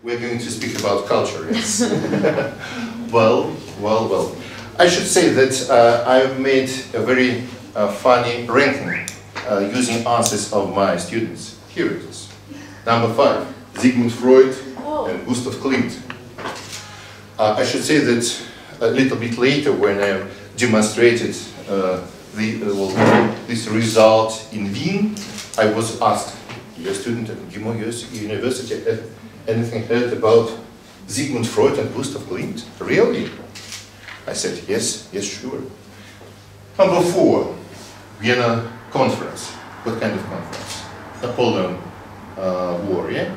We're going to speak about culture, yes. Well. I should say that I've made a very funny ranking using answers of my students. Here it is. Number 5, Sigmund Freud and Gustav Klimt. I should say that a little bit later, when I demonstrated this result in Wien, I was asked, "You're a student at МГИМО University, anything heard about Sigmund Freud and Gustav Klimt? Really?" I said, yes, sure. Number 4, Vienna Conference. What kind of conference? Napoleon War, yeah?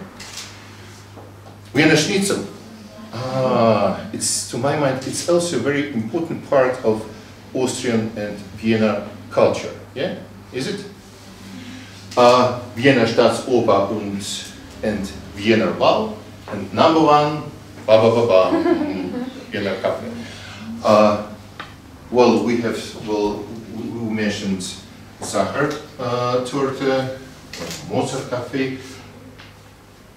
Vienna Schnitzel. It's, to my mind, it's also a very important part of Austrian and Vienna culture, yeah? Is it? Vienna Staatsoper and Vienna Ball. And number 1, Vienna Cafe. Well, we mentioned Sacher Torte, Mozart Cafe.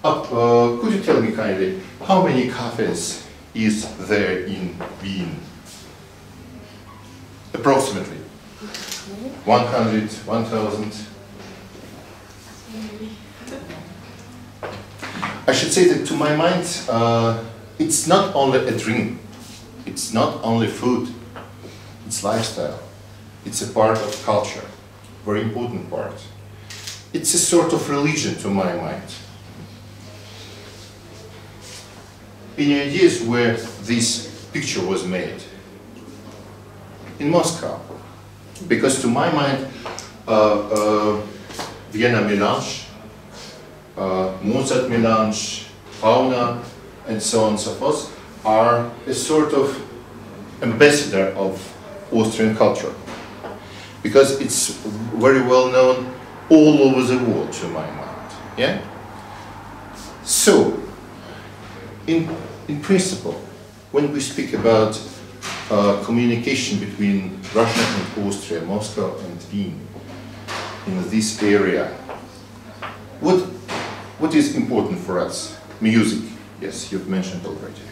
Could you tell me kindly, how many cafes is there in Wien? Approximately. 100, 1000? I should say that to my mind, it's not only a drink. It's not only food, it's lifestyle. It's a part of culture, very important part. It's a sort of religion to my mind. Any ideas where this picture was made? In Moscow. Because to my mind, Vienna Melange, Mozart Melange, Fauna, and so on and so forth, are a sort of ambassador of Austrian culture, because it's very well known all over the world, to my mind. Yeah. So, in principle, when we speak about communication between Russia and Austria, Moscow and Wien, in this area, what is important for us? Music. Yes, you've mentioned already.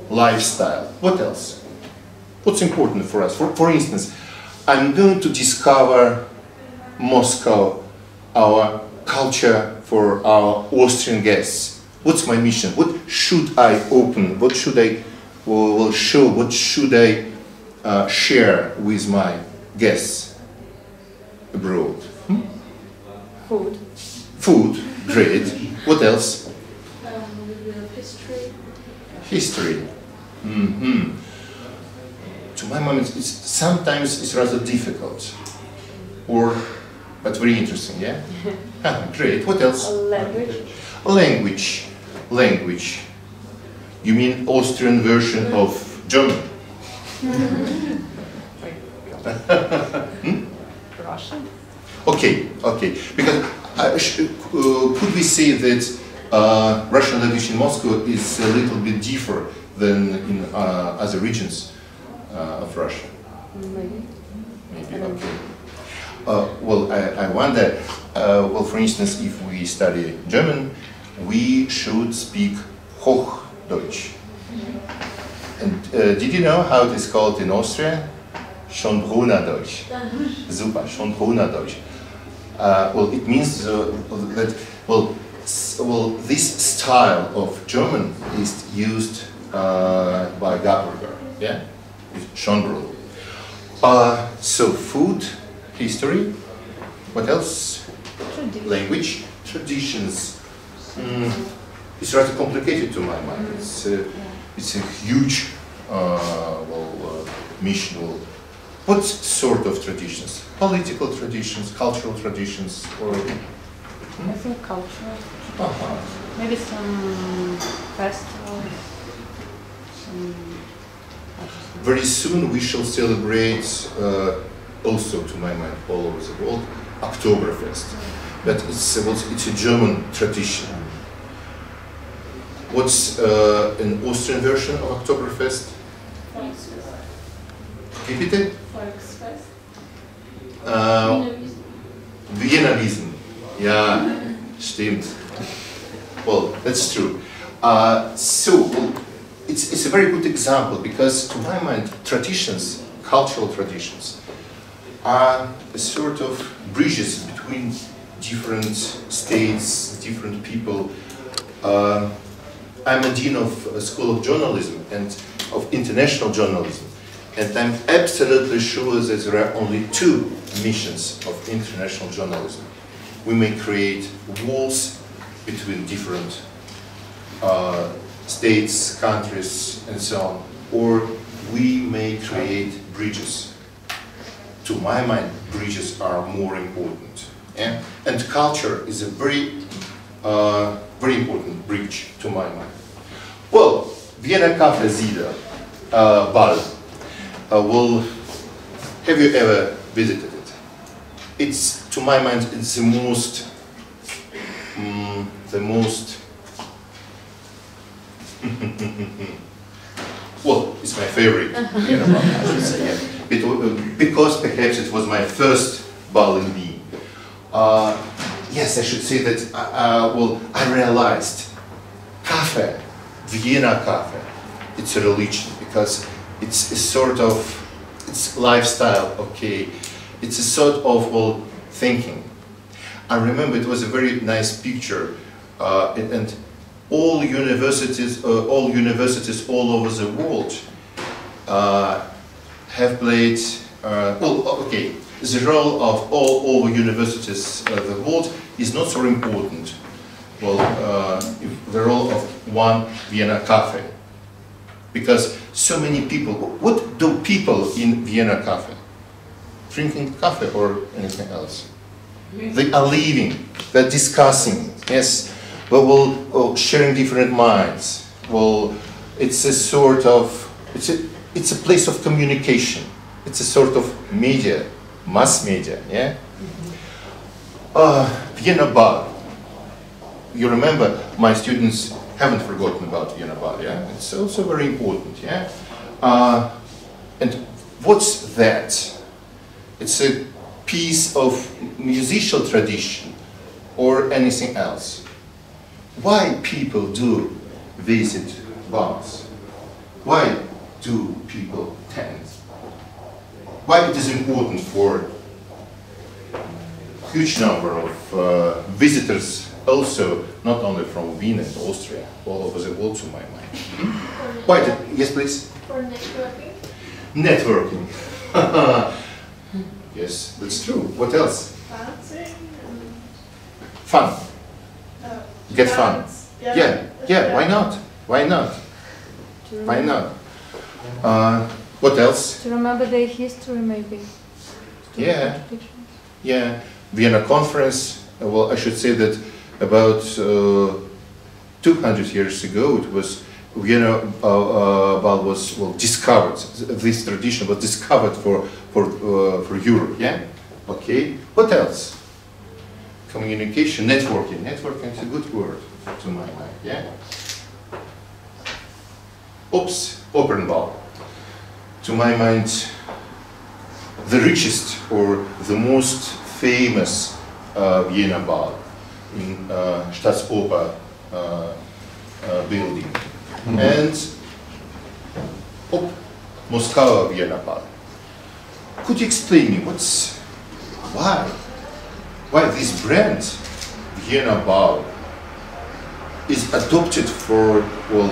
Lifestyle. What else? What's important for us? For instance, I'm going to discover Moscow, our culture for our Austrian guests. What's my mission? What should I open? What should I show? What should I share with my guests abroad? Food. Food, great. What else? History. History. To my mind, sometimes it's rather difficult, but very interesting. Yeah. Great. What else? Language. Language. You mean Austrian version of German? Russian. Okay. Because could we say that Russian language in Moscow is a little bit different than in other regions of Russia? Maybe. Okay. Well, I wonder, for instance, if we study German, we should speak Hochdeutsch. And did you know how it is called in Austria? Schönbrunnerdeutsch. Super, Schönbrunnerdeutsch. Well, it means that, this style of German is used by Gabberger, yeah? Schönbrunn. So food, history, what else? Language, traditions. It's rather complicated to my mind. It's a huge mission. What sort of traditions? Political traditions, cultural traditions, or? I think cultural. Maybe some festivals. Very soon we shall celebrate, also to my mind, all over the world, Oktoberfest. But it's a German tradition. What's an Austrian version of Oktoberfest? Bitte? Volksfest. Wiener Wiesen. Ja, stimmt. Well, that's true. So it's a very good example because, to my mind, traditions, cultural traditions, are a sort of bridges between different states, different people. I'm a dean of a School of Journalism and of international journalism, and I'm absolutely sure that there are only two missions of international journalism. We may create walls between different states, countries, and so on, or we may create bridges. To my mind, bridges are more important. Yeah? And culture is a very, very important bridge to my mind. Well, Vienna Cafe Zida, Ball. Have you ever visited it? It's, to my mind, it's the most well, it's my favorite Vienna Ball, I should say, yeah. Because perhaps it was my first ball in Wien. Yes, I should say that, well, I realized cafe, Vienna Cafe, it's a religion, because it's a sort of, it's lifestyle, okay, it's a sort of, well, thinking. I remember it was a very nice picture, and all universities all over the world have played, well, okay, the role of all over universities the world is not so important. Well, the role of one Vienna Cafe, because so many people, what do people in Vienna Cafe? Drinking coffee or anything else? They are living, they're discussing, yes, well, sharing different minds. Well, it's a sort of, it's a place of communication. It's a sort of media, mass media, yeah? Vienna Bar. You remember, my students haven't forgotten about Vienna Bar, yeah? It's also very important, yeah? And what's that? It's a piece of musical tradition or anything else. Why people do visit bars? Why do people tend? Why it is important for a huge number of visitors, also not only from Wien and Austria, all over the world, to my mind. Why? Yes, please? For networking. Networking. Yes, that's true. What else? Dancing. Fun. Get fun. Yeah, why not? Why not? Why not? What else? To remember their history, maybe. Yeah. Yeah. Vienna Conference, well, I should say that about 200 years ago, it was Vienna Ball was, well, discovered. This tradition was discovered for Europe. Yeah. Okay. What else? Communication, networking. Networking is a good word to my mind. Yeah. Oops, open ball. To my mind, the richest or the most famous Vienna ball in Staatsoper building. And Moscow Vienna ball. Could you explain me why this brand Vienna ball is adopted for, well,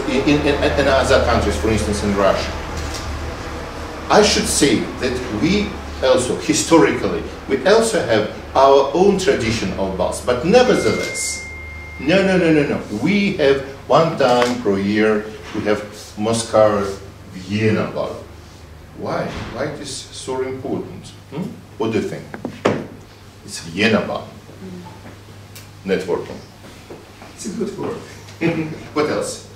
in other countries, for instance in Russia? I should say that we also, historically, we also have our own tradition of balls, but nevertheless, no. We have one time per year, we have Moscow Vienna ball. Why? Why it is so important? What do you think? It's Vienna ball. Networking. It's a good word. What else?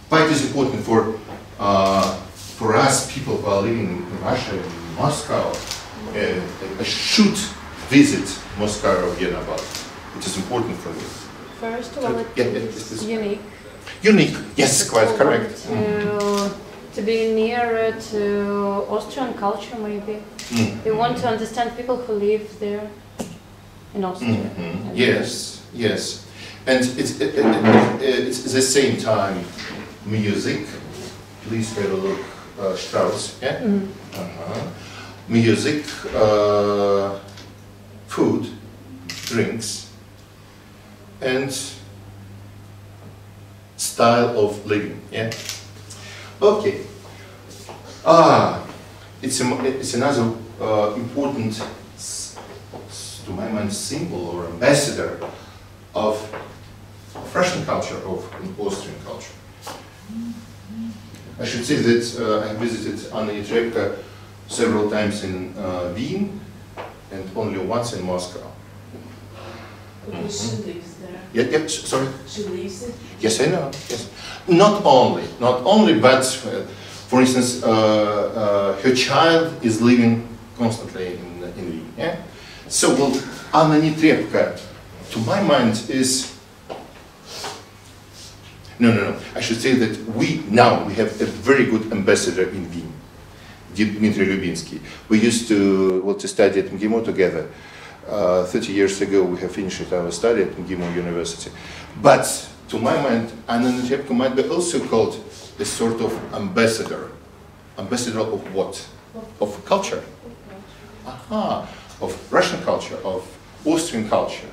Why it is important for us, people who are living in Russia, in Moscow, should visit Moscow or Vienna ball. It is important for me. First of all, it's unique. Unique, yes, quite correct. To be nearer to Austrian culture, maybe. We want to understand people who live there in Austria. Yes. Yes, and it's the same time music. Please have a look, Strauss. Yeah. Music, food, drinks, and style of living. Yeah. Okay. It's another important, to my mind, symbol or ambassador of Russian culture, of Austrian culture. I should say that I visited Anna Netrebko several times in Wien and only once in Moscow. Because she lives there. Yeah, sorry? She lives there? Yes, I know. Yes. Not only, but for instance, her child is living constantly in Wien. Yeah? So, well, Anna Netrebko, to my mind, is... No. I should say that we have a very good ambassador in Wien, Dmitry Lubinsky. We used to study at МГИМО together. 30 years ago, we have finished our study at МГИМО University. But to my mind, Anna Netrebko might be also called a sort of ambassador. Ambassador of what? Of culture. Of Russian culture, of Austrian culture.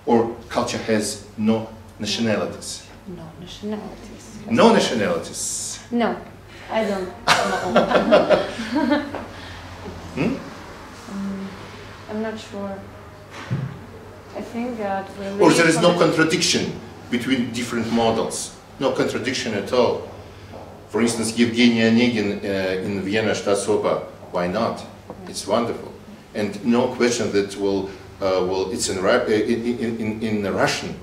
Or culture has no nationalities. No nationalities. No nationalities. No, I don't know. I'm not sure. I think that we live... Or there is no contradiction between different models. No contradiction at all. For instance, Evgeny Onegin in Vienna Staatsoper. Why not? It's wonderful. And no question that it's in Russian.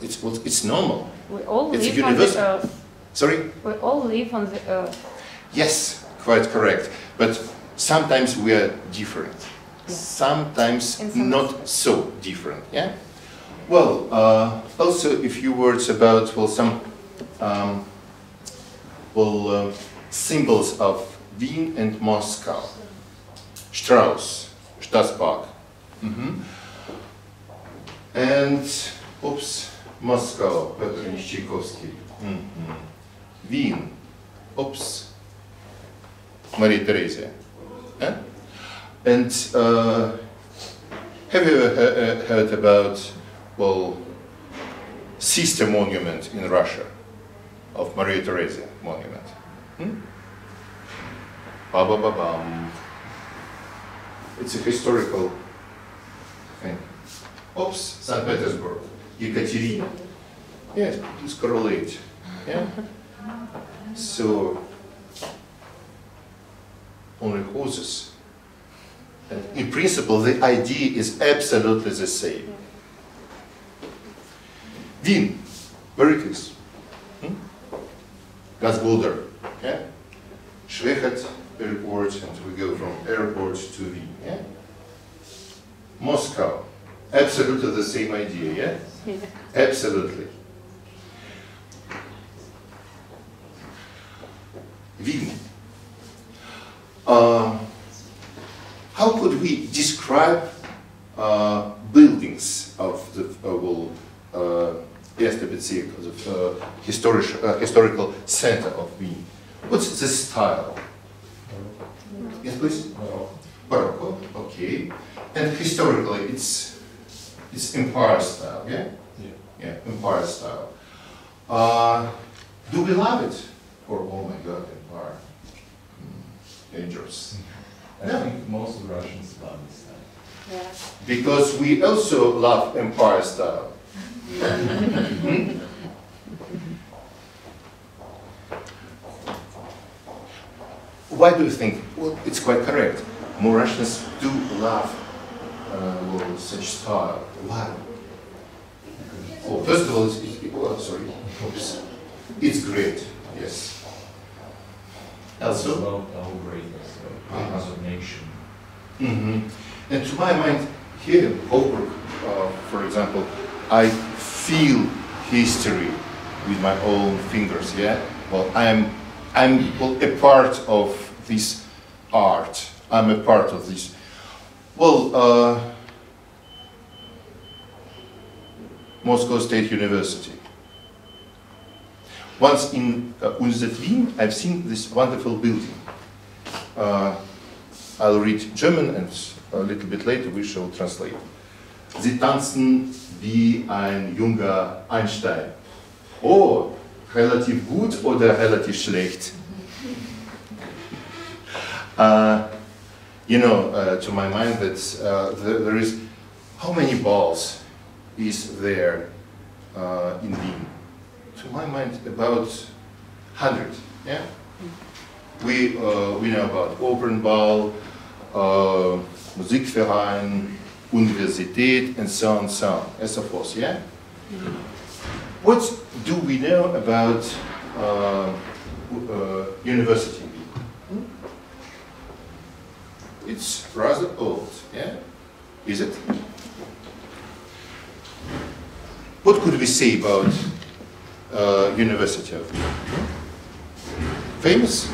It's normal. We all it's live on the earth. Sorry? We all live on the earth. Yes, quite correct. But sometimes we are different. Yeah. Sometimes not so different. Yeah. Well, also a few words about some symbols of Wien and Moscow. Strauss, Staatspark. And Moscow, Petr Nishchikovsky. Wien, Maria Theresa. Yeah? And have you ever heard about, sister monument in Russia of Maria Theresa monument? Ba-ba-ba-bam. It's a historical thing. St. Petersburg, Ekaterina. Yes, please correlate. Yeah? So, only horses. And in principle, the idea is absolutely the same. Wien, where it is. Gasboulder. Yeah? Schwechat airport, and we go from airport to Wien. Yeah? Moscow. Absolutely the same idea, yeah? Yeah. Absolutely. Wien. How could we describe buildings of the historical center of Wien? What's the style? Yes, please? Baroque, okay. And historically, it's Empire style, yeah? Yeah, Empire style. Do we love it? Or, oh my God, Empire. Dangerous. I think most Russians love this style. Yeah. Because we also love Empire style. Why do you think? Well, it's quite correct. More Russians do love such style. Why? Oh, first of all, it's great. Yes. Also, about our greatness, as a nation. And to my mind, here in Coburg, for example, I feel history with my own fingers. Yeah. Well, I'm a part of this art. I'm a part of this. Well, Moscow State University. Once in Universität Wien, I've seen this wonderful building. I'll read German and a little bit later we shall translate. Sie tanzen wie ein junger Einstein. Oh, relativ gut oder relativ schlecht? You know, to my mind, that there is, how many balls is there in Wien? To my mind, about 100. Yeah, we know about Opernball, Musikverein, Universität, and so on, and so forth. Yeah. What do we know about university? It's rather old, yeah? Is it? What could we say about University of Wien? Famous?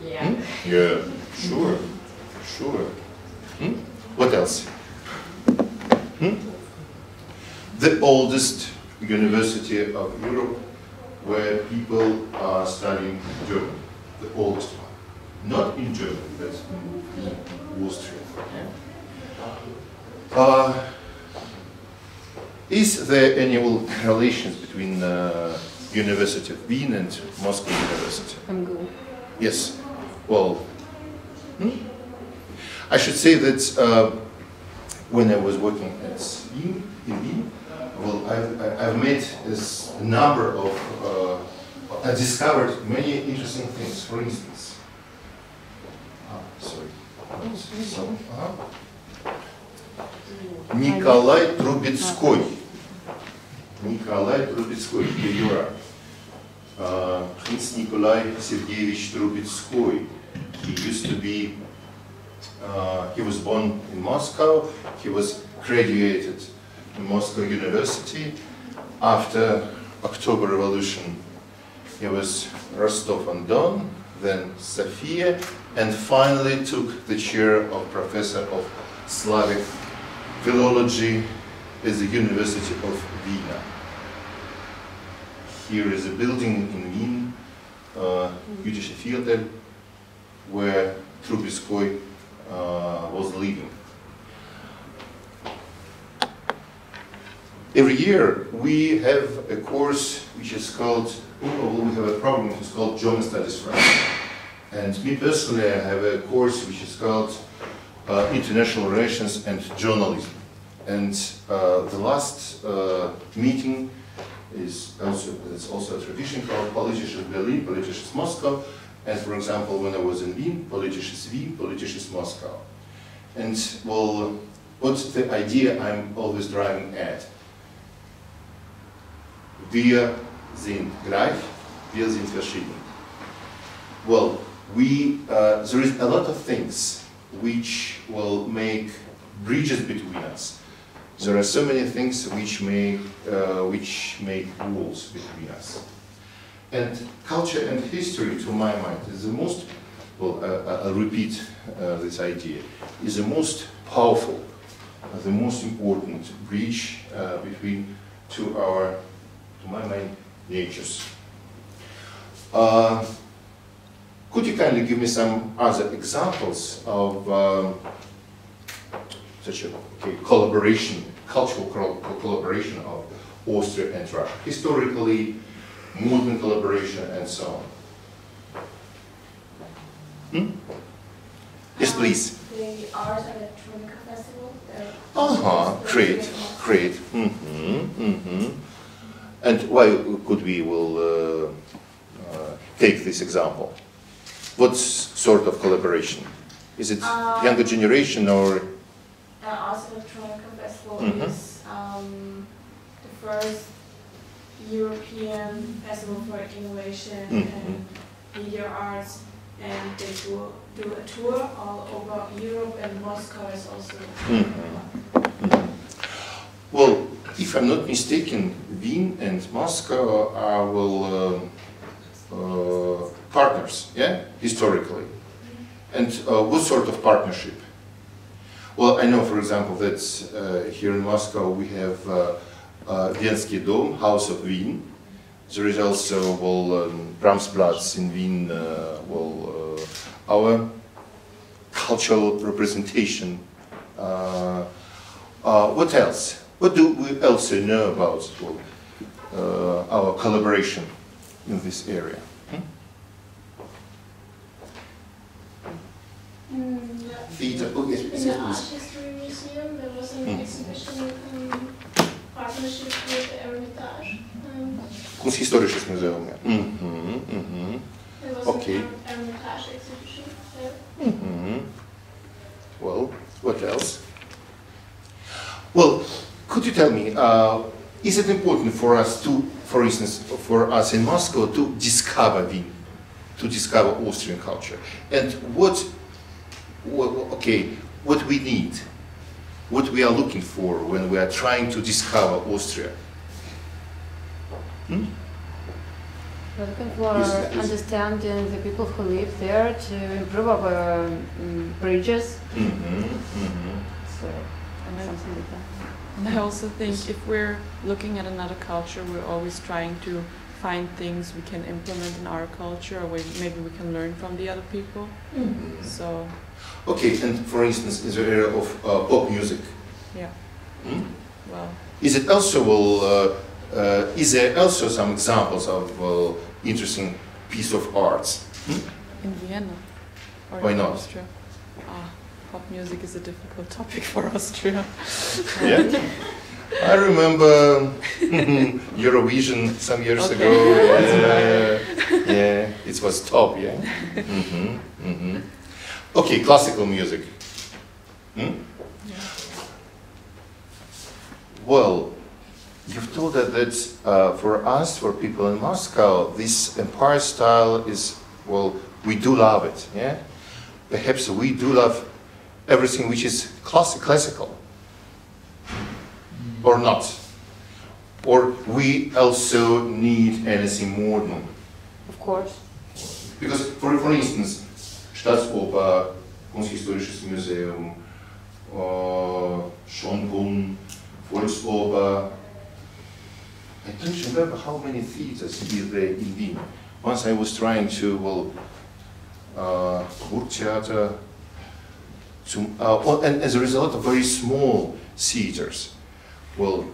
Yeah. Yeah, sure, sure. What else? The oldest university of Europe where people are studying German, the oldest one. Not in Germany, but in Austria. Yeah. Is there any relations between University of Wien and Moscow University? МГУ. Yes. Well, I should say that when I was working at Wien, in Wien, well, I've made a number of, I discovered many interesting things. For instance, sorry. So, Николай Трубецкой. Николай Трубецкой, here you are. Prince Nikolai Sergeyevich Trubetskoy. He used to be, he was born in Moscow. He was graduated in Moscow University. After October Revolution, he was Rostov-on-Don, then Sofia, and finally took the chair of Professor of Slavic Philology at the University of Vienna. Here is a building in Wien, Jüdische Viertel, where Trubetskoy was living. Every year we have a course which is called, we have a program which is called German Studies France. And me personally, I have a course which is called International Relations and Journalism. And the last meeting is also a tradition called Politisches Berlin, Politisches Moscow. And for example, when I was in Wien, Politisches Wien, Politisches Moscow. And well, what's the idea I'm always driving at? Wir sind gleich, wir sind verschieden. Well, there is a lot of things which will make bridges between us. There are so many things which make walls between us. And culture and history, to my mind, is the most, well, I'll repeat this idea, is the most powerful, the most important bridge between to my mind, natures. Could you kindly give me some other examples of such a collaboration, cultural collaboration of Austria and Russia, historically, modern collaboration, and so on? Yes, please. The Art Electronica Festival. Great, great. And why could we take this example? What sort of collaboration? Is it younger generation or? Art Electronica Festival is the first European festival for innovation and media arts, and they do a tour all over Europe, and Moscow is also. Well, if I'm not mistaken, Wien and Moscow are partners, yeah, historically. And what sort of partnership? Well, I know, for example, that here in Moscow we have Vienский Dom, House of Wien. There is also Ramsplatz in Wien, our cultural representation. What else? What do we also know about our collaboration in this area? Theater. Oh, yes, In the Art History Museum, there was an exhibition in partnership with the Hermitage. Kunsthistorisches Museum. Yeah. There was Okay. an Hermitage exhibition there. Well, what else? Well, could you tell me, is it important for us to, for instance, for us in Moscow to discover Wien, to discover Austrian culture? And what we need, what we are looking for when we are trying to discover Austria? We're looking for understanding the people who live there, to improve our bridges. So, something like that. And I also think if we're looking at another culture, we're always trying to find things we can implement in our culture, or maybe we can learn from the other people. So. Okay, and for instance, in the area of pop music. Yeah. Well. Is it also is there also some examples of interesting piece of arts? In Vienna? Or Why in not? Austria? Pop music is a difficult topic for Austria. Yeah. I remember Eurovision some years ago. Yeah, it was top, yeah. Okay, classical music. Well, you've told that for us, for people in Moscow, this empire style is, well, we do love it, yeah? Perhaps we do love everything which is classical, or not. Or we also need anything modern. Of course. Because, for instance, Staatsoper, Kunsthistorisches Museum, Schönbrunn, Volksoper. I don't remember how many theaters are there in Wien. Once I was trying to, Burgtheater, and as a result of very small theaters. Well,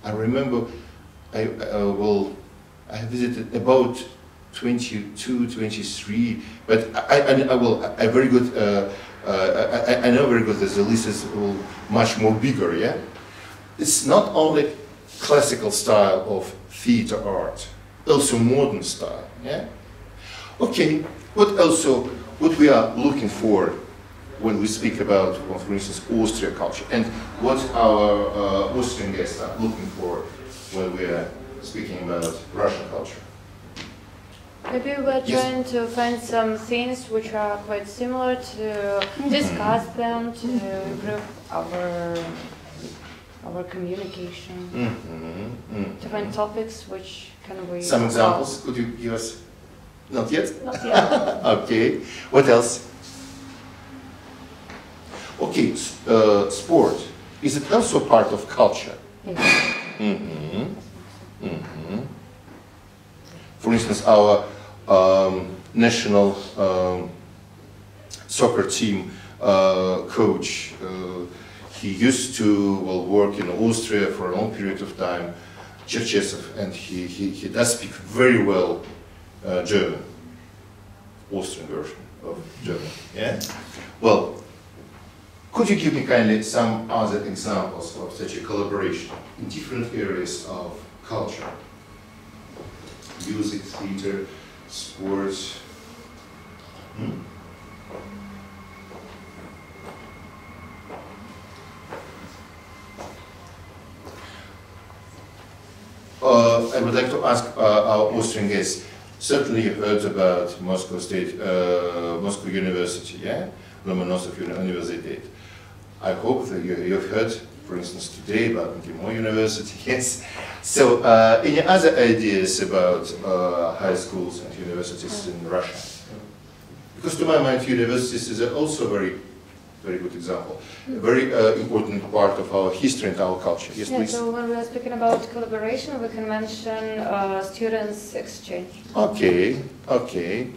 I remember I visited about 22, 23, but I very good. I know very good that the list is much more bigger. Yeah, it's not only classical style of theater art, also modern style. Yeah. Okay. What we are looking for when we speak about, for instance, Austrian culture, and what our Austrian guests are looking for when we are speaking about Russian culture. Maybe we're trying to find some things which are quite similar, to discuss them, to improve our communication, to find topics which can we... Some examples, could you give us? Not yet? Not yet. Okay, what else? Okay, sport. Is it also part of culture? Yes. For instance, our national soccer team coach, he used to work in Austria for a long period of time, Cherchesov, and he does speak very well German, Austrian version of German. Yeah. Well, could you give me kindly some other examples of such a collaboration in different areas of culture? Music, theater, sports. I would like to ask our Austrian guests. Certainly you heard about Moscow State, Moscow University, yeah? Lomonosov University. I hope that you've heard, for instance, today about МГИМО University, yes. So, any other ideas about high schools and universities in Russia? Because to my mind, universities is also very very good example. A very important part of our history and our culture. Yes, yeah, please. so when we are speaking about collaboration, we can mention students' exchange. Okay, okay.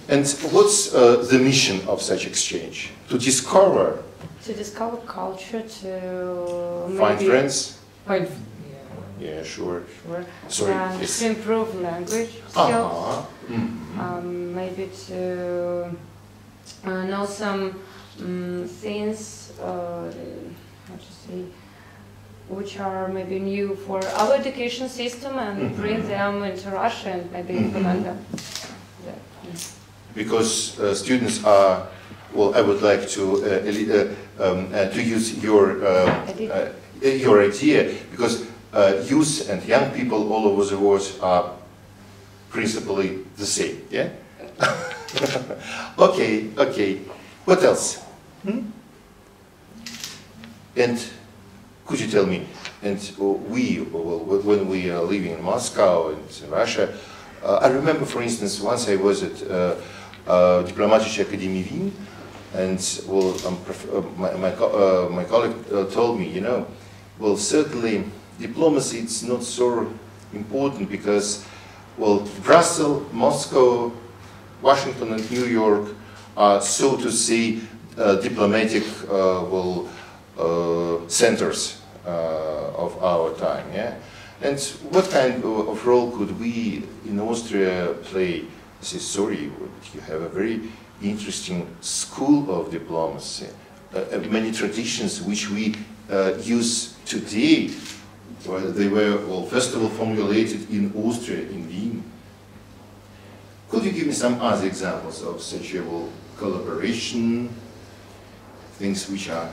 And what's the mission of such exchange? To discover? To discover culture, to Find maybe friends? Find, Yeah, sure. sure. Sorry, And yes. to improve language skills. Maybe to know some things, how to say, which are maybe new for our education system and bring them into Russia and maybe implement them. Yeah. Because students are, well, I would like to use your idea, because youth and young people all over the world are principally the same, yeah? Okay, okay. What else? And could you tell me, and when we are living in Moscow and in Russia, I remember, for instance, once I was at Diplomatic Academy Wien, and well, my colleague told me, you know, well, certainly diplomacy it's not so important because, well, Brussels, Moscow, Washington, and New York are, so to say, diplomatic centers of our time. Yeah, and what kind of role could we in Austria play? I say, sorry, you have a very interesting school of diplomacy, many traditions which we use today. Well, they were, well, first of all, formulated in Austria, in Wien. Could you give me some other examples of such a collaboration, things which are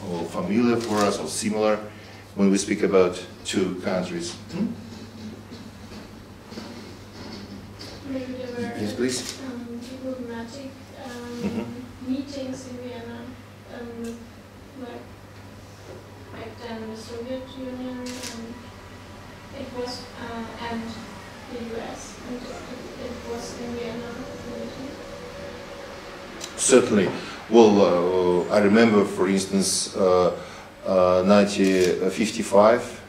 well, familiar for us or similar when we speak about two countries? Maybe there were Yes, please. diplomatic meetings in Vienna, like back then the Soviet Union, it was, and the US, and it was in Vienna. Certainly. Well, I remember, for instance, 1955,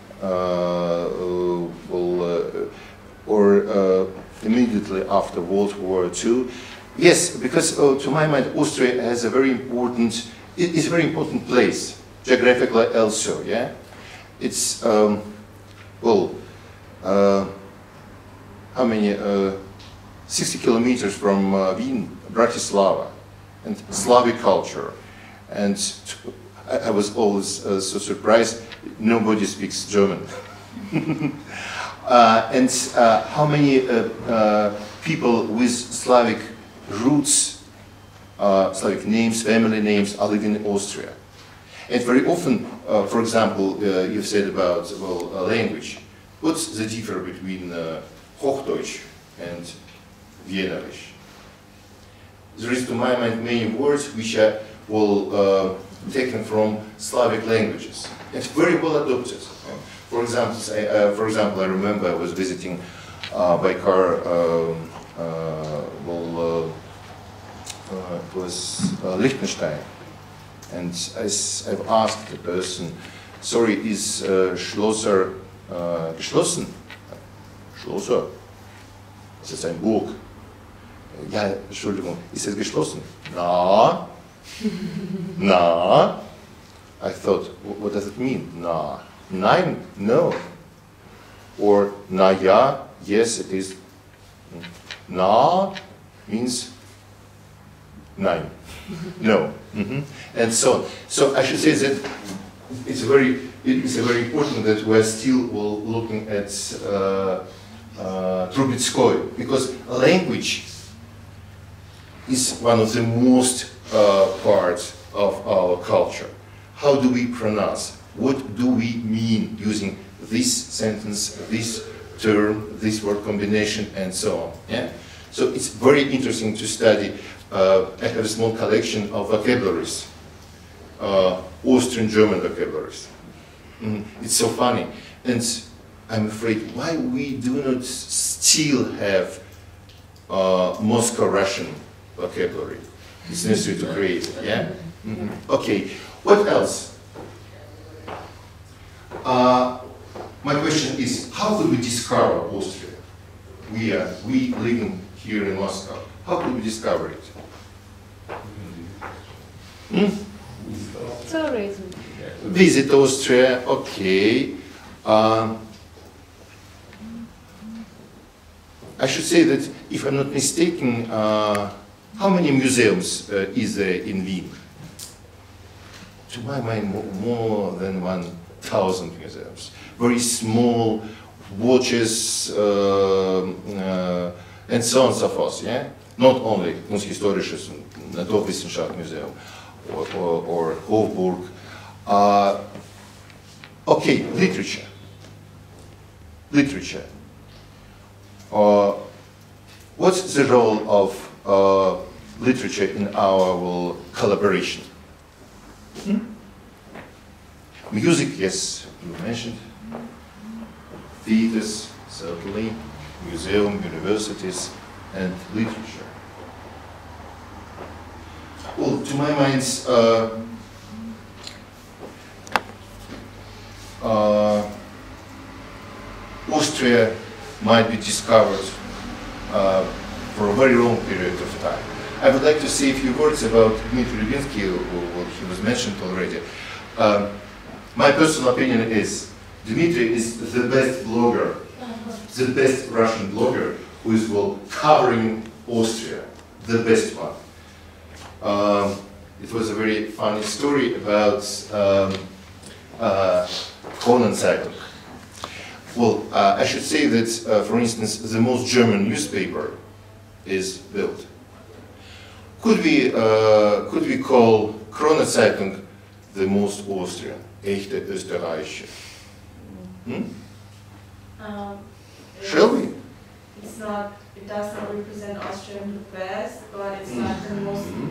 or immediately after World War II. Yes, because to my mind, Austria has a very important, it is a very important place, geographically also, yeah? It's, well, how many, 60 kilometers from Wien, Bratislava, and Slavic culture. And I was always so surprised, nobody speaks German. And how many people with Slavic roots, Slavic names, family names, are living in Austria. And very often, for example, you've said about, well, language. What's the difference between Hochdeutsch and Wienerisch? There is, to my mind, many words which are, well, taken from Slavic languages. It's very well adopted. For example, I remember I was visiting by car, it was Liechtenstein, and I've asked the person, sorry, is Schlosser geschlossen? Schlosser? Das ist ein Burg. Ja, Entschuldigung, ist es geschlossen? Na? Na? I thought, what does it mean? Na? Nein, no. Or na ja, yes it is. Na means nein, no. And so on. So I should say that it's very important that we're still looking at Trubetskoy, because language is one of the most parts of our culture. How do we pronounce? What do we mean using this sentence, this term, this word combination, and so on? Yeah? So it's very interesting to study. I have a small collection of vocabularies, Austrian-German vocabularies. It's so funny. And I'm afraid why we do not still have Moscow-Russian vocabulary. It's necessary to create it, yeah? Okay, what else? My question is, how could we discover Austria? We living here in Moscow. How could we discover it? Tourism. Visit Austria, okay. I should say that, if I'm not mistaken, how many museums is there in Wien? To my mind, more than 1,000 museums. Very small watches and so on and so forth, yeah? Not only Kunsthistorisches Naturwissenschaft Museum or Hofburg. Okay, literature. Literature. What's the role of literature in our collaboration? Music, yes, you mentioned. Theaters, certainly. Museum, universities, and literature. Well, to my mind, Austria might be discovered for a very long period of time. I would like to say a few words about Dmitry Lubinsky, what he was mentioned already. My personal opinion is Dmitry is the best blogger, the best Russian blogger who is covering Austria, the best one. It was a very funny story about Zeitung. Well, I should say that, for instance, the most German newspaper is Bild. Could we call Zeitung the most Austrian, echte Österreichische? Shall we? It's not. It does not represent Austria the best, but it's not the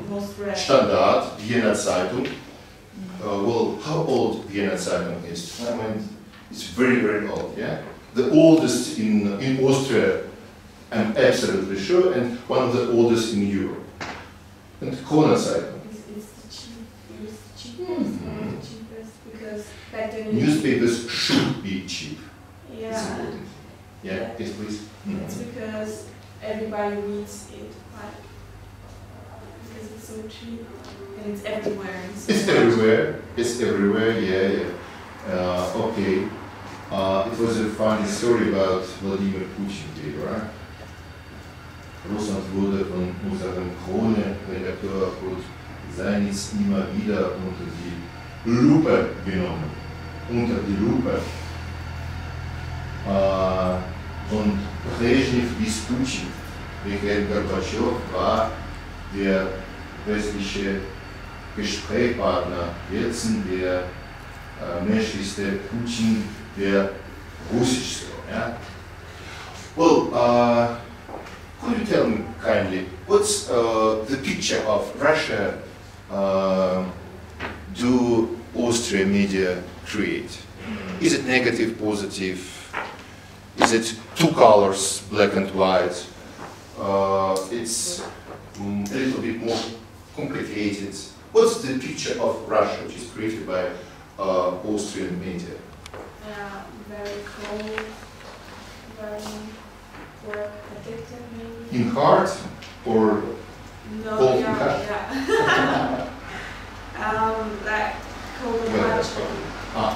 most rare. Standard, Vienna Zeitung. Well, how old Vienna Zeitung is? I mean, it's very, very old. Yeah, the oldest in Austria, I'm absolutely sure, and one of the oldest in Europe. And Zeitung. It's the cheapest because back then newspapers should be cheap. Yeah. It's important. Yeah, yes, please. It's because everybody reads it, right? Because it's so cheap and it's everywhere. It's everywhere. It's everywhere. Yeah. Okay. It was a funny story about Vladimir Putin, right? Russland wurde von unserem Krone-Redakteur Seines immer wieder unter die Lupe genommen. Unter die Lupe. Und Brezhnev bis Putin, Mikhail Gorbatschow war der westliche Gesprächspartner, Jelzin der menschlichste, Putin der russischste. Yeah? Well, could you tell me kindly, what's the picture of Russia do Austria media create? Is it negative, positive? Is it two colors, black and white? It's a little bit more complicated. What's the picture of Russia which is created by Austrian media? Very cold, very work addicted maybe. In heart or No, cold in yeah. Like cold and hot.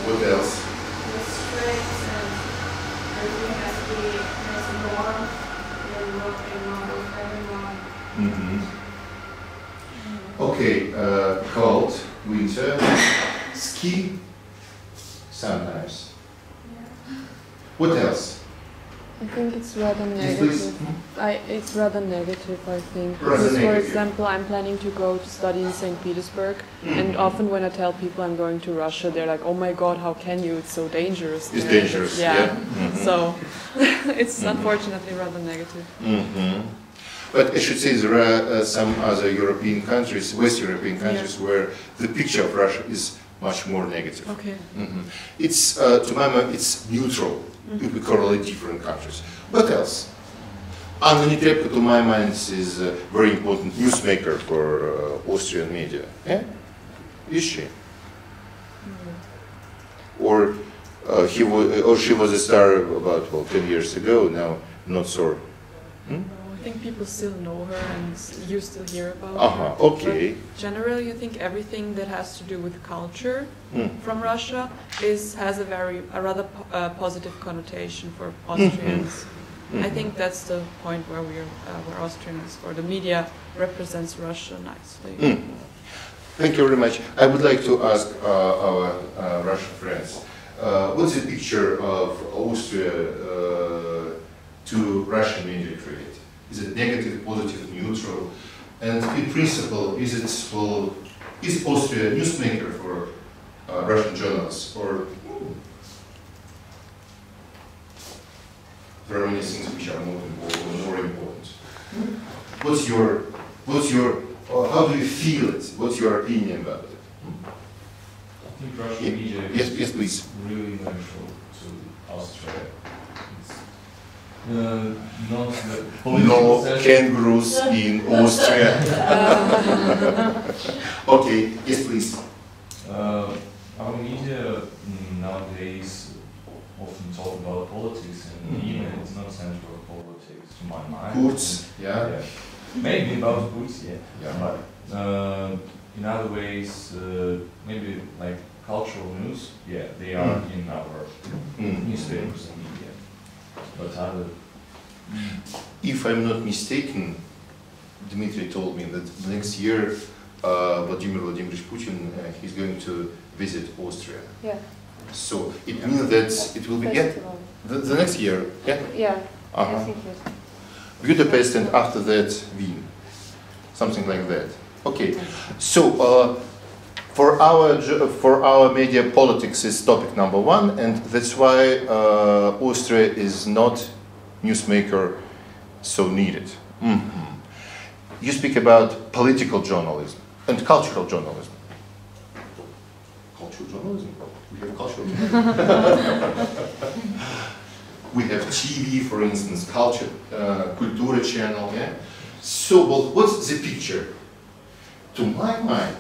What else? The strict and everything has to be nice and warm. And work and work very long. Okay, cold, winter, ski, sometimes. Yeah. What else? I think it's rather Yes, please. negative. It's rather negative, I think. Rather Because, for negative. example, I'm planning to go to study in St. Petersburg, and often when I tell people I'm going to Russia, they're like, "Oh my God, how can you? It's so dangerous." It's there." dangerous, Yeah. yeah. So it's unfortunately rather negative. But I should say there are some other European countries, West European countries, where the picture of Russia is much more negative. Okay. It's, to my mind, it's neutral. We correlate different countries. What else? Anna Netrebko, to my mind, is a very important newsmaker for Austrian media. Yeah? Is she? Or she was a star about 10 years ago. Now, not so. I think people still know her and you still hear about her. Okay. But generally, I think everything that has to do with culture from Russia has a rather positive connotation for Austrians. I think that's the point where where Austrians or the media represents Russia nicely. Thank you very much. I would like to ask our Russian friends, what's the picture of Austria to Russian media trade? Is it negative, positive, neutral? And in principle, is Austria a newsmaker for Russian journalists, or there are many things which are more important? How do you feel it? What's your opinion about it? I think Russian media yes, please. Really neutral to Austria. Not the No kangaroos in Austria. Okay, yes, please. Our media nowadays often talk about politics, and even it's not central politics to my mind. Kurz, yeah. Maybe about Kurz, yeah. Yeah. But in other ways, maybe like cultural news, yeah, they are in our newspapers and media. But other. If I'm not mistaken, Dmitry told me that the next year Vladimir Vladimirovich Putin he's going to visit Austria. Yeah. So it means that it will be the next year. Yeah. Yeah. I think yes. Budapest, and after that Wien, something like that. Okay. So for our media, politics is topic number one, and that's why Austria is not newsmaker so needed. You speak about political journalism and cultural journalism. Cultural journalism? We have cultural journalism. We have TV, for instance, culture, Kультура channel. Yeah. So, well, what's the picture? To my mind,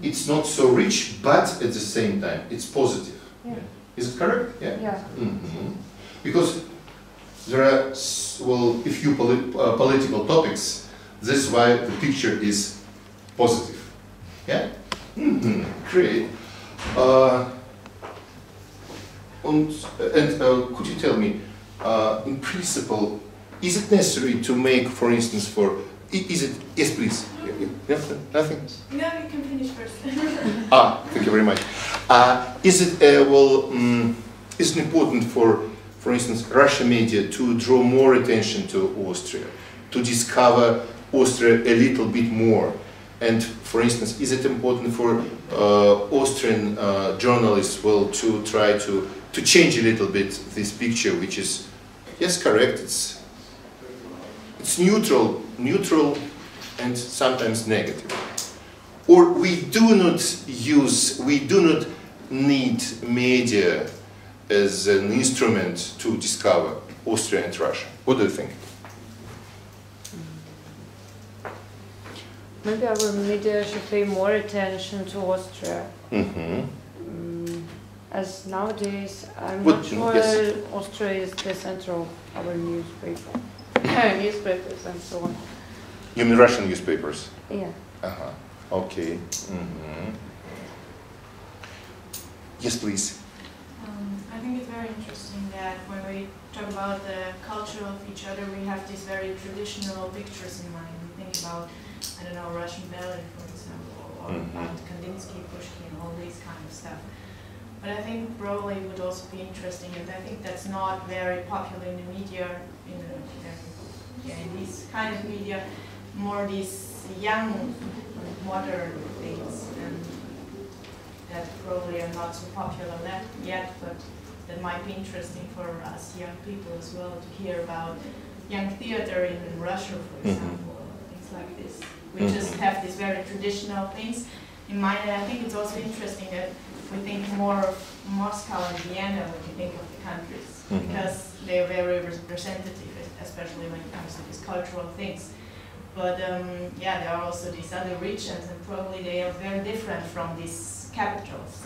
it's not so rich, but at the same time, it's positive. Yeah. Is it correct? Yeah. Yeah. Because there are, well, a few political topics. This is why the picture is positive. Yeah? Great. Could you tell me, in principle, is it necessary to make, for instance, yes, please. Yeah, nothing? No, you can finish first. Thank you very much. Is it, is it important for instance, Russian media to draw more attention to Austria, to discover Austria a little bit more? And for instance, is it important for Austrian journalists, well, to try to change a little bit this picture, which is, yes, correct, it's neutral and sometimes negative. Or we do not need media as an instrument to discover Austria and Russia. What do you think? Maybe our media should pay more attention to Austria. As nowadays, I'm not sure Austria is the center of our newspapers and so on. You mean Russian newspapers? Yeah. Okay. Yes, please. I think it's very interesting that when we talk about the culture of each other, we have these very traditional pictures in mind. We think about, I don't know, Russian ballet, for example, or about Kandinsky, Pushkin, all these kind of stuff. But I think probably it would also be interesting, and I think that's not very popular in the media, in these kind of media, more these young, modern things, and that probably are not so popular yet, but that might be interesting for us young people as well to hear about young theater in Russia, for example, things like this. We just have these very traditional things, in mind, and I think it's also interesting that we think more of Moscow and Vienna when we think of the countries, because they are very representative, especially when it comes to these cultural things. But yeah, there are also these other regions, and probably they are very different from these capitals,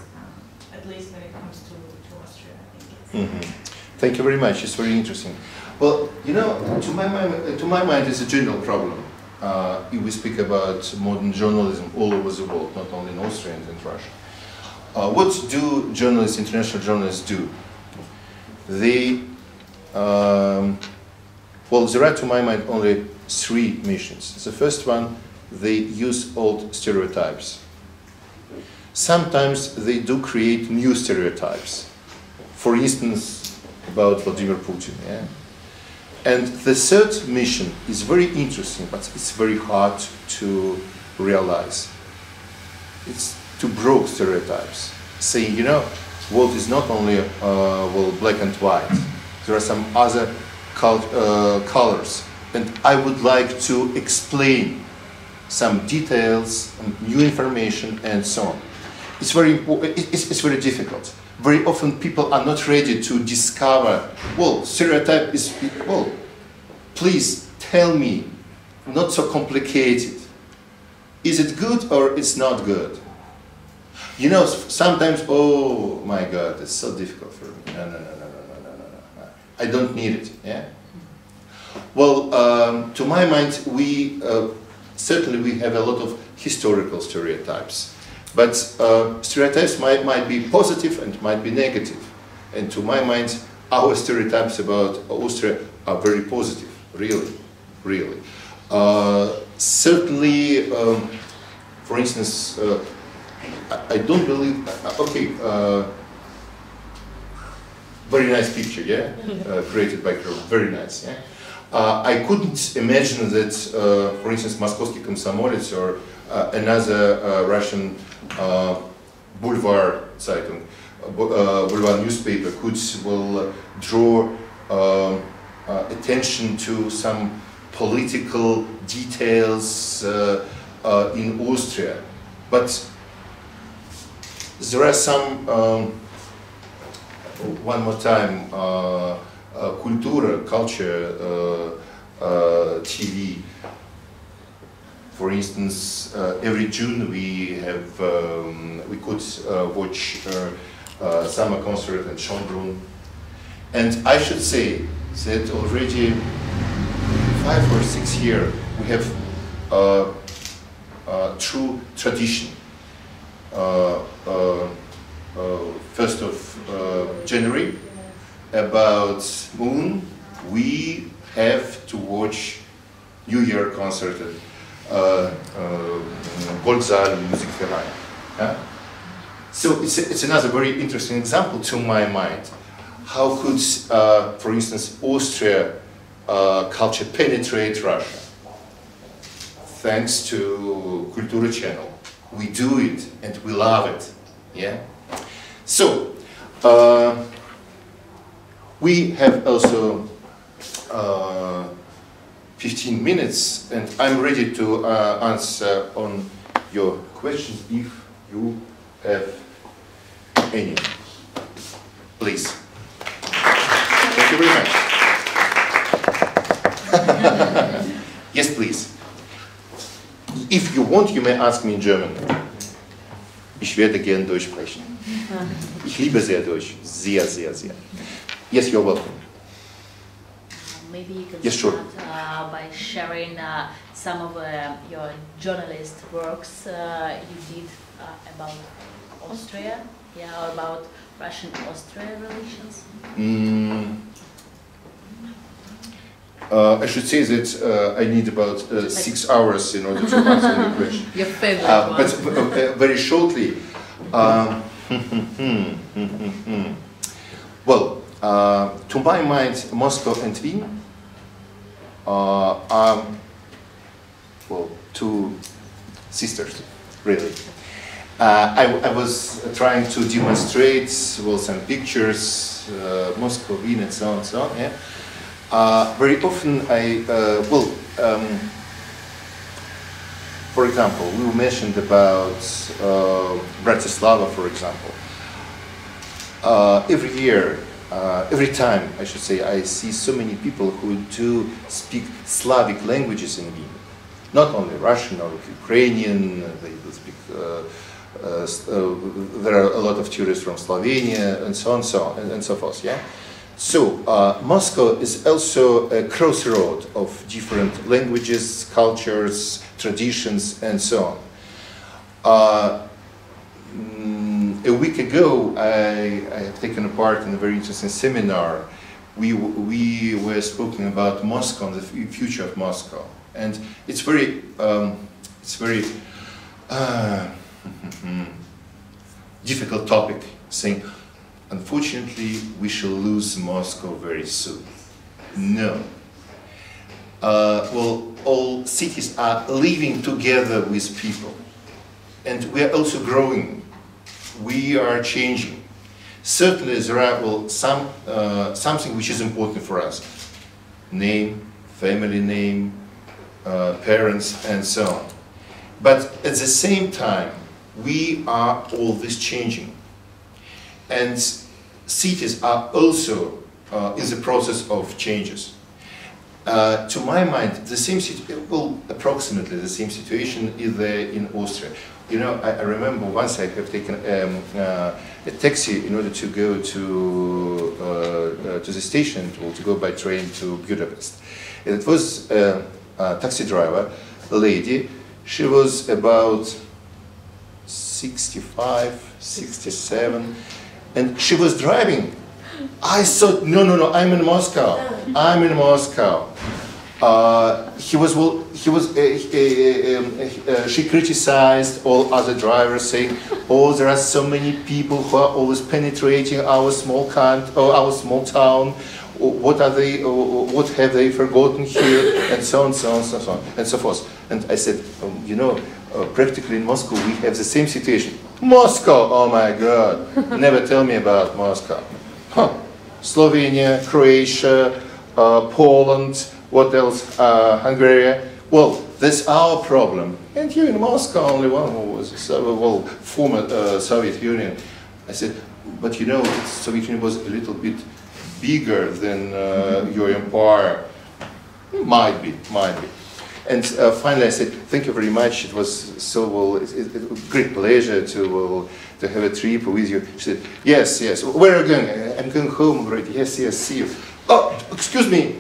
at least when it comes to Austria, I think. Thank you very much. It's very interesting. Well, you know, to my mind, it's a general problem. If we speak about modern journalism all over the world, not only in Austria and in Russia. What do journalists, international journalists, do? They, well, there are, to my mind, only three missions. The first one, they use old stereotypes. Sometimes they do create new stereotypes. For instance, about Vladimir Putin. Yeah? And the third mission is very interesting, but it's very hard to realize. It's to break stereotypes, saying, you know, world is not only well, black and white. There are some other colors, and I would like to explain some details, new information, and so on. It's very important. It's very difficult. Very often people are not ready to discover, well, stereotype is, well, please tell me, not so complicated. Is it good or it's not good? You know, sometimes, oh my God, it's so difficult for me. No. I don't need it, yeah? Well, to my mind, we, certainly we have a lot of historical stereotypes. But stereotypes might be positive and might be negative. And to my mind, our stereotypes about Austria are very positive, really. Certainly, for instance, I don't believe, okay, very nice picture, yeah? Created by Kuro, very nice, yeah? I couldn't imagine that, for instance, Moskovsky Komsomolets or another Russian boulevard Zeitung, boulevard newspaper could draw attention to some political details in Austria. But there are some, one more time, Kultura, culture, TV. For instance, every June we have we could watch summer concert at Schönbrunn, and I should say that already 5 or 6 years we have true tradition. 1st of January, about noon, we have to watch New Year concert at Goldsaal Music Verein. Yeah? So it's another very interesting example to my mind. How could, for instance, Austria culture penetrate Russia? Thanks to Kультура channel. We do it and we love it. Yeah. So we have also 15 minutes, and I'm ready to answer on your questions if you have any. Please. Thank you very much. Yes, please. If you want, you may ask me in German. Ich werde gern Deutsch sprechen. Ich liebe sehr Deutsch. Sehr, sehr, sehr. Yes, you're welcome. Maybe you can yes, start sure. By sharing some of your journalist works you did about Austria, yeah, or about Russian-Austria relations. I should say that I need about 6 hours in order to answer your question. Your favorite one. But very shortly. Well, to my mind, Moscow and Wien are, well, two sisters, really. I was trying to demonstrate, well, some pictures, Moscow, Wien, and so on and so on. Yeah. Very often For example, we mentioned about Bratislava, for example. Every year, every time, I should say, I see so many people who do speak Slavic languages in Wien. Not only Russian or Ukrainian, they speak, there are a lot of tourists from Slovenia and so on, and so forth, yeah? So, Moscow is also a crossroad of different languages, cultures, traditions, and so on. A week ago, I have taken part in a very interesting seminar. We were speaking about Moscow and the future of Moscow, and it's very difficult topic. Saying, unfortunately, we shall lose Moscow very soon. No. Well, all cities are living together with people, and we are also growing. We are changing. Certainly there are something which is important for us. Name, family name, parents, and so on. But at the same time, we are always changing. And cities are also in the process of changes. To my mind, the same well, approximately the same situation is there in Austria. You know, I remember once I have taken a taxi in order to go to the station, to go by train to Budapest. And it was a taxi driver, a lady. She was about 65, 67, and she was driving. I thought, no, I'm in Moscow. I'm in Moscow. She criticized all other drivers, saying, "Oh, there are so many people who are always penetrating our small small town. What are they? What have they forgotten here?" And so on, and so forth. And I said, you know, practically in Moscow we have the same situation. Moscow, oh my God! Never tell me about Moscow. Huh. Slovenia, Croatia, Poland. What else? Hungary. Well, that's our problem. And here in Moscow, only one who was former Soviet Union. I said, but you know, the Soviet Union was a little bit bigger than your empire. Might be. And finally, I said, thank you very much. It was so a great pleasure to have a trip with you. She said, yes. Where are you going? I'm going home already. Yes. See you. Oh, excuse me.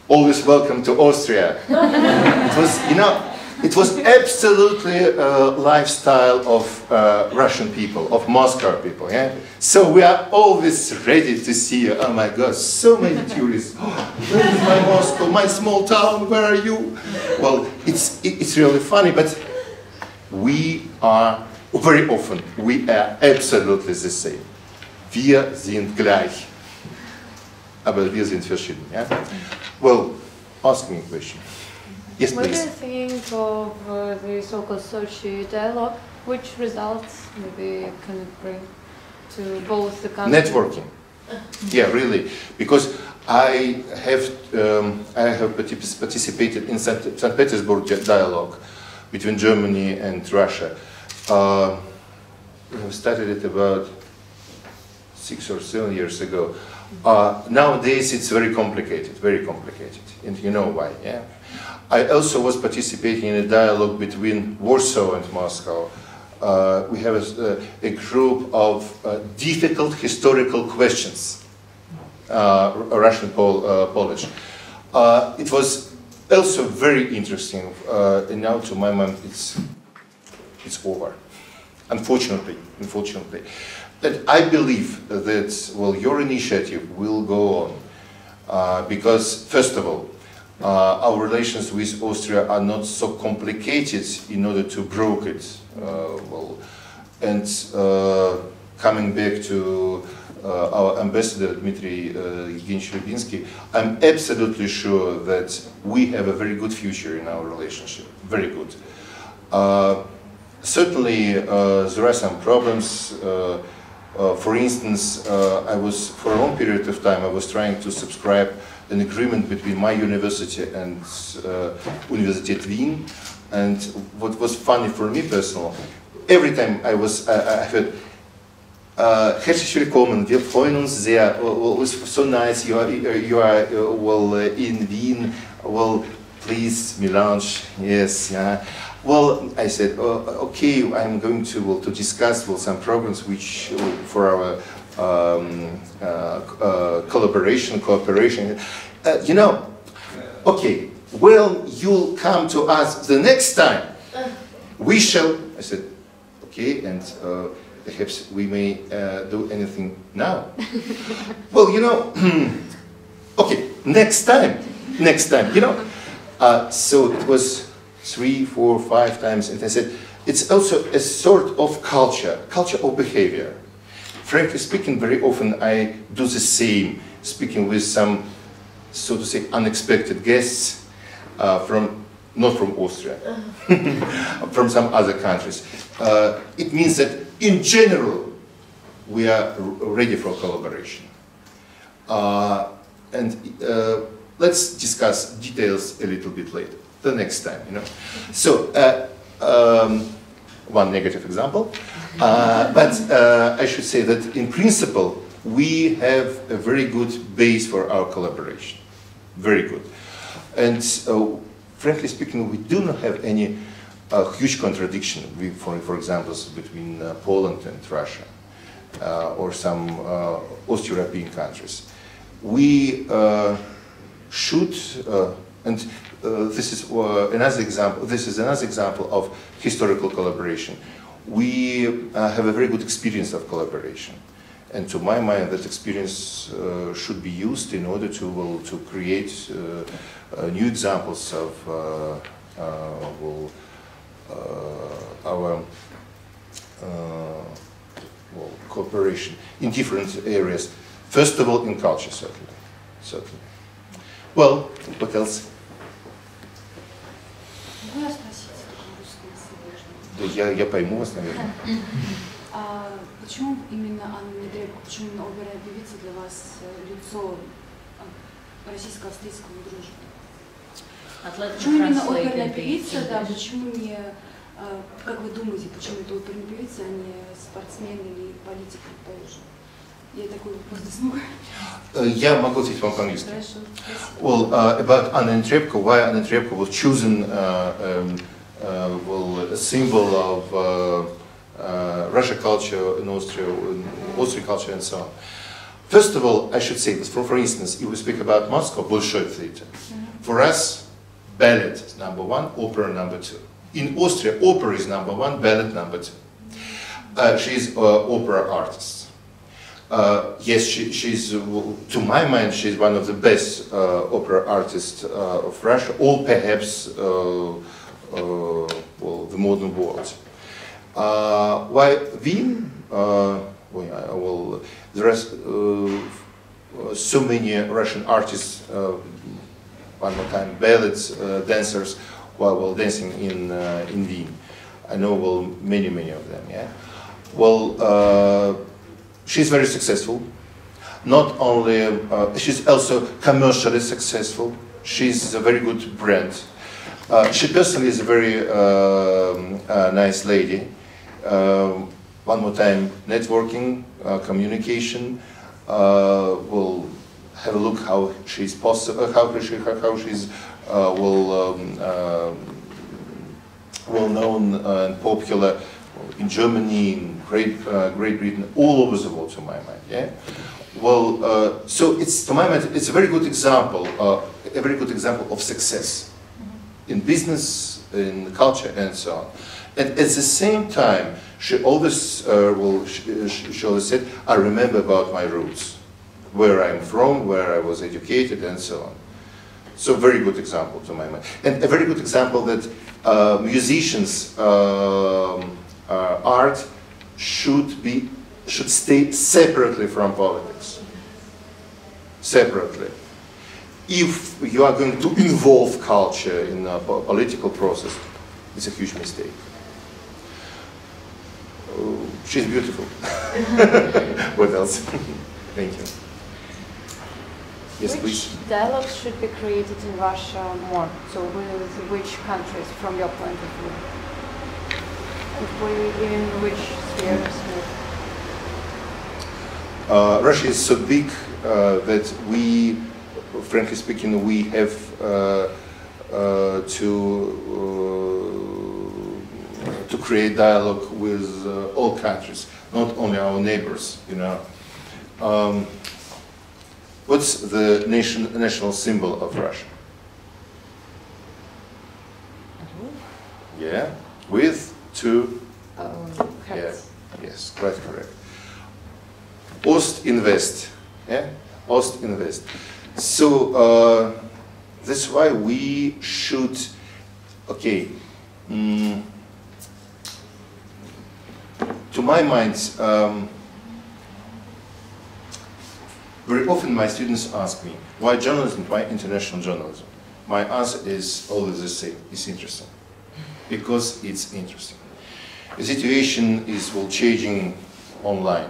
Always welcome to Austria. It was, you know, it was absolutely a lifestyle of Russian people, of Moscow people. Yeah. So we are always ready to see you. Oh my God, so many tourists. Oh, where is my Moscow, my small town? Where are you? Well, it's really funny, but we are very often we are absolutely the same. Wir sind gleich. Aber wir sind verschieden. Yeah? Well, ask me a question. Yes, what please. What do you think of the so-called Sochi dialogue? Which results maybe can it bring to both the countries? Networking. Yeah, really. Because I have participated in St. Petersburg dialogue between Germany and Russia. We started it about 6 or 7 years ago. Nowadays it's very complicated, and you know why, yeah? I also was participating in a dialogue between Warsaw and Moscow. We have a group of difficult historical questions, Russian, Polish. It was also very interesting, and now to my mind it's over, unfortunately. But I believe that, well, your initiative will go on because, first of all, our relations with Austria are not so complicated in order to broker it. Coming back to our ambassador, Dmitry Evgeny-Rybinsky, I'm absolutely sure that we have a very good future in our relationship, very good. Certainly, there are some problems. For instance, for a long period of time, I was trying to subscribe an agreement between my university and Universität Wien. And what was funny for me personally, every time I heard, herzlich willkommen, wir freuen uns sehr, well, it's so nice, you are well, in Wien, well, please, melange, yes, yeah. Well, I said, okay, I'm going to discuss some programs which for our cooperation. You know, okay, well, you'll come to us the next time. We shall. I said, okay, and perhaps we may do anything now. Well, you know, okay, next time, you know. So it was 3, 4, 5 times, and I said, it's also a sort of culture of behavior. Frankly speaking, very often I do the same, speaking with some, so to say, unexpected guests not from Austria, from some other countries. It means that in general, we are ready for collaboration. Let's discuss details a little bit later, the next time, you know. So, one negative example, but I should say that in principle, we have a very good base for our collaboration, very good. And frankly speaking, we do not have any huge contradiction, for example, between Poland and Russia, or some East-European countries. We should, and this is another example. This is another example of historical collaboration. We have a very good experience of collaboration, and to my mind, that experience should be used in order to create new examples of our cooperation in different areas. First of all, in culture, certainly. Well, what else? Могу я спросить на русском, если можно? Я пойму вас, наверное. Почему именно Анна Нетребко, почему именно оперная певица для вас лицо российско-австрийского дружбы? Почему именно оперная певица, да, почему не, как вы думаете, почему это оперная певица, а не спортсмен или политик, предположим? Я такой вопрос смогу. Я могу ответить вам по-английски. Хорошо. Well, about Anna Netrебko, why Anna Netrебko was chosen, well, a symbol of Russian culture in Austria, Austrian culture, and so on. First of all, I should say this. For instance, if we speak about Moscow, Bolshoi Theater. For us, ballet is number 1, opera number 2. In Austria, opera is number 1, ballet number 2. She's an opera artist. Yes, she's, to my mind, she's one of the best opera artists of Russia, or perhaps, well, the modern world. Why Wien? Well, there are so many Russian artists, one more time, ballet dancers, while dancing in Wien. I know, well, many of them, yeah. Well, she's very successful. Not only, she's also commercially successful. She's a very good brand. She personally is a very nice lady. One more time, networking, communication. We'll have a look how she's possible, how she's well known and popular in Germany, in Great Britain, all over the world, to my mind. Yeah. Well, so it's, to my mind, it's a very good example, of success in business, in culture, and so on. And at the same time, she always, she always said, I remember about my roots, where I'm from, where I was educated, and so on. So very good example, to my mind. And a very good example that musicians' art should stay separately from politics. Separately. If you are going to involve culture in a political process, it's a huge mistake. She's beautiful. What else? Thank you. Yes, which please. dialogues should be created in Russia more? So with which countries, from your point of view? And in which spheres? Russia is so big that we, frankly speaking, we have to create dialogue with all countries, not only our neighbors, you know. What's the national symbol of Russia? Yeah, with two. Yeah, yes, quite correct. Ost and West, yeah, Ost and West. So that's why we should, okay. To my mind, very often my students ask me, why journalism, why international journalism? My answer is always the same, it's interesting. Because it's interesting. The situation is well changing online,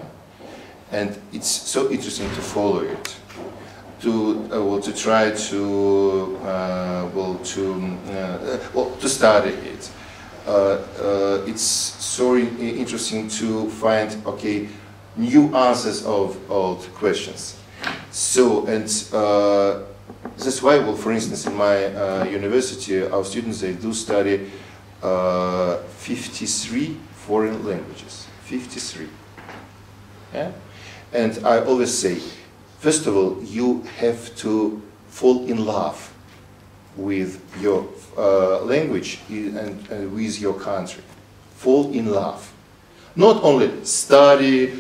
and it's so interesting to follow it, to try to to study it. It's so interesting to find new answers of old questions. So that's why, well, for instance, in my university, our students, they do study 53 foreign languages. 53. Yeah? And I always say, first of all, you have to fall in love with your language and with your country. Fall in love. Not only study,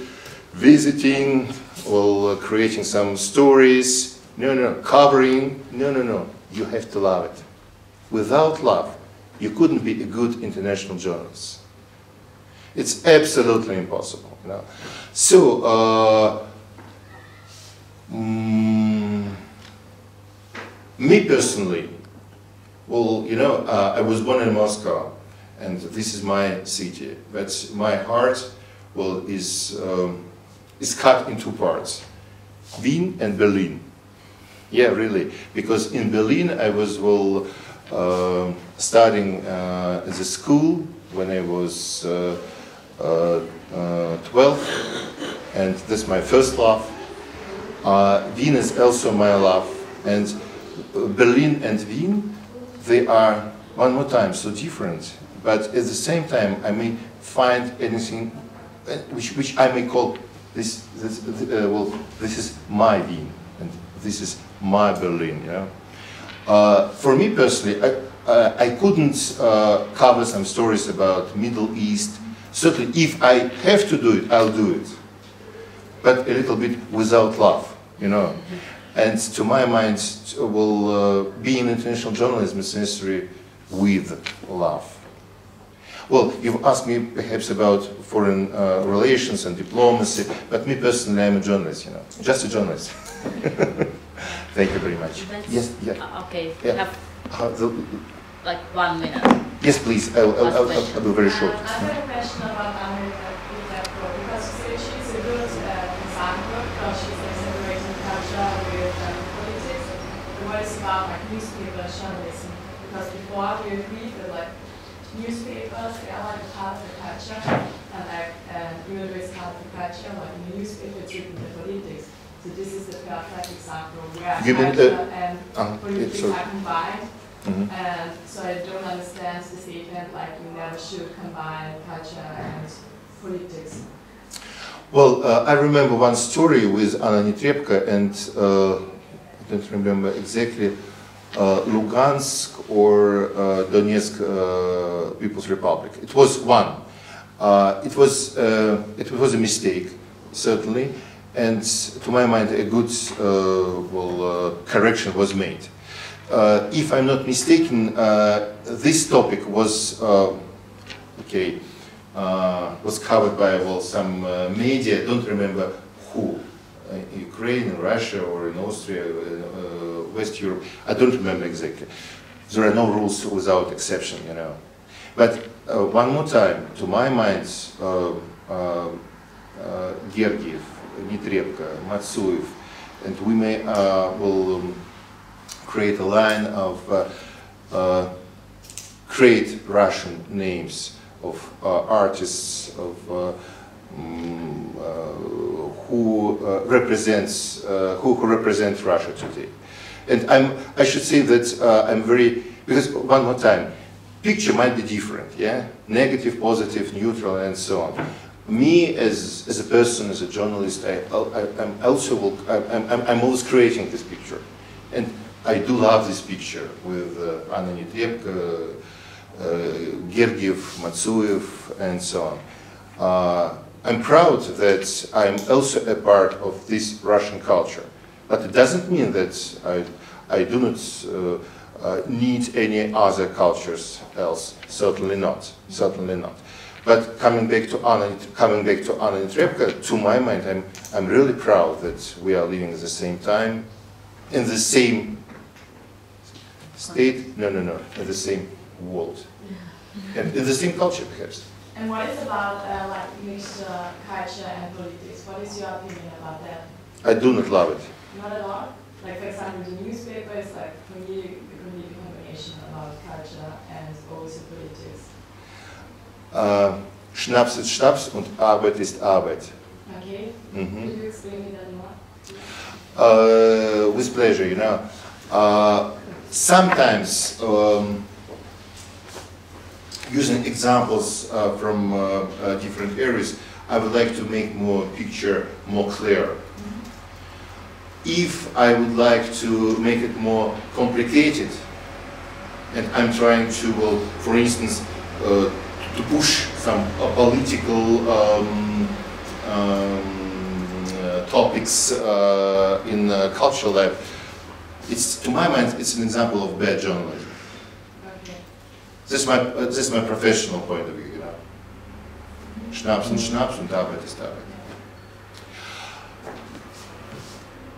visiting, or creating some stories, covering, no. You have to love it. Without love, you couldn't be a good international journalist. It's absolutely impossible. You know? So, me personally, well, I was born in Moscow, and this is my city. But my heart, well, is cut in two parts: Wien and Berlin. Yeah, really, because in Berlin I was studying at the school when I was 12, and that's my first love. Wien is also my love, and Berlin and Wien, they are one more time so different, but at the same time I may find anything which I may call this is my Wien and this is my Berlin. For me personally, I couldn't cover some stories about Middle East. Certainly, if I have to do it, I'll do it, but a little bit without love, And to my mind, being international journalism is necessary with love. Well, you've asked me perhaps about foreign relations and diplomacy, but me personally, I'm a journalist, just a journalist. Thank you very much. Yes, yeah. Okay, yeah. we have like 1 minute. Yes, please. I'll be very short. I have a question about America, because she's a good example, because she's separating culture with politics. The word is about newspaper journalism, because before we read newspapers, they are like a part of the culture, and even though it's part of the culture, like in the newspaper, it's written the politics. So this is the perfect example where culture and politics are combined. And so I don't understand the statement like you never should combine culture and politics. Well, I remember one story with Anna Netrebko and I don't remember exactly Lugansk or Donetsk People's Republic. It was one. It was a mistake, certainly, and to my mind, a good correction was made. If I'm not mistaken, this topic was was covered by some media. I don't remember who, Ukraine, Russia, or in Austria, West Europe. I don't remember exactly. There are no rules without exception, But one more time, to my mind, Gergiev, Netrebko, Matsuev, and we may will create a line of create Russian names of artists of who represent Russia today. And I should say that I'm very, because one more time, picture might be different, yeah? Negative, positive, neutral, and so on. Me as a person, as a journalist, I'm always creating this picture. And I do love this picture with Anna Netrebko, Gergiev, Matsuev, and so on. I'm proud that I'm also a part of this Russian culture. But it doesn't mean that I do not need any other cultures else. Certainly not. Certainly not. But coming back to Anna Netrebko, to my mind, I'm really proud that we are living at the same time, in the same state. No, in the same world, and in the same culture, perhaps. And what is about like mixed culture and politics? What is your opinion about that? I do not love it. Not at all? Like, for example, the newspaper is like, for me, a combination about culture and also politics. Schnaps ist Schnaps und Arbeit ist Arbeit. Okay. Mm-hmm. Could you explain me that more? With pleasure, you know. Sometimes, using examples from different areas, I would like to make picture more clear. If I would like to make it more complicated, and I'm trying to, well, for instance, to push some political topics in cultural life, to my mind, it's an example of bad journalism. Okay. This is my professional point of view, you know. Schnaps und Arbeit ist Arbeit.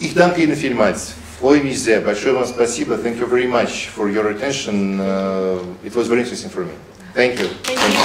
Ich danke Ihnen vielmals. Freue mich sehr. Большое вам спасибо. Thank you very much for your attention. It was very interesting for me. Thank you. Thank you.